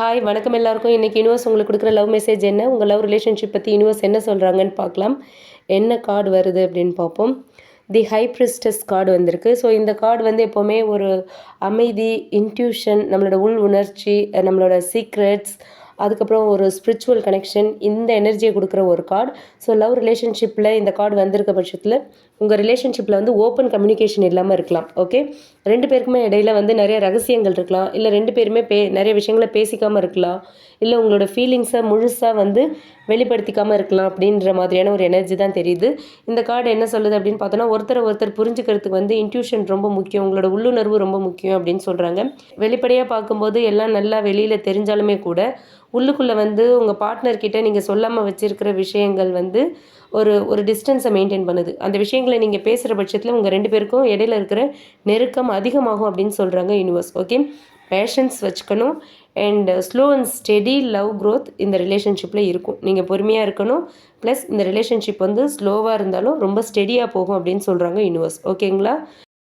Hi வணக்கம் எல்லாருக்கும். இன்றைக்கி யூனிவர்ஸ் உங்களுக்கு கொடுக்குற லவ் மெசேஜ் என்ன, உங்கள் லவ் ரிலேஷன்ஷிப் பற்றி யூனிவர்ஸ் என்ன சொல்கிறாங்கன்னு பார்க்கலாம். என்ன கார்டு வருது அப்படின்னு பார்ப்போம். தி ஹை பிரிஸ்டஸ் கார்டு வந்திருக்கு. ஸோ இந்த கார்டு வந்து எப்போவுமே ஒரு அமைதி, இன்ட்யூஷன், நம்மளோட உள் உணர்ச்சி, நம்மளோட சீக்ரெட்ஸ், அதுக்கப்புறம் ஒரு ஸ்பிரிச்சுவல் கனெக்ஷன், இந்த எனர்ஜியை கொடுக்குற ஒரு கார்டு. ஸோ லவ் ரிலேஷன்ஷிப்பில் இந்த கார்டு வந்திருக்க பட்சத்தில் உங்கள் ரிலேஷன்ஷிப்பில் வந்து ஓப்பன் கம்யூனிகேஷன் இல்லாமல் இருக்கலாம். ஓகே, 2 பேருக்குமே இடையில வந்து நிறைய ரகசியங்கள் இருக்கலாம். இல்லை 2 பேருமே நிறைய விஷயங்களை பேசிக்காமல் இருக்கலாம். இல்லை உங்களோட ஃபீலிங்ஸை முழுசாக வந்து வெளிப்படுத்திக்காமல் இருக்கலாம். அப்படின்ற மாதிரியான ஒரு எனர்ஜி தான் தெரியுது. இந்த கார்டு என்ன சொல்லுது அப்படின்னு பார்த்தோன்னா, ஒருத்தர் புரிஞ்சுக்கிறதுக்கு வந்து இன்ட்யூஷன் ரொம்ப முக்கியம், உங்களோட உள்ளுணர்வு ரொம்ப முக்கியம் அப்படின்னு சொல்கிறாங்க. வெளிப்படையாக பார்க்கும்போது எல்லாம் நல்லா வெளியில் தெரிஞ்சாலுமே கூட உள்ளுக்குள்ளே வந்து உங்கள் பார்ட்னர்கிட்ட நீங்கள் சொல்லாமல் வச்சுருக்கிற விஷயங்கள் வந்து ஒரு டிஸ்டன்ஸை மெயின்டைன் பண்ணுது. அந்த விஷயங்களை நீங்கள் பேசுகிற பட்சத்தில் உங்கள் 2 பேருக்கும் இடையில இருக்கிற நெருக்கம் அதிகமாகும் அப்படின்னு சொல்கிறாங்க யூனிவர்ஸ். ஓகே, பேஷன்ஸ் வச்சுக்கணும் and slow and steady love growth இந்த ரிலேஷன்ஷிப்பில் இருக்கும். நீங்கள் பொறுமையாக இருக்கணும். ப்ளஸ் இந்த ரிலேஷன்ஷிப் வந்து ஸ்லோவாக இருந்தாலும் ரொம்ப ஸ்டெடியாக போகும் அப்படின்னு சொல்கிறாங்க யூனிவர்ஸ். ஓகேங்களா?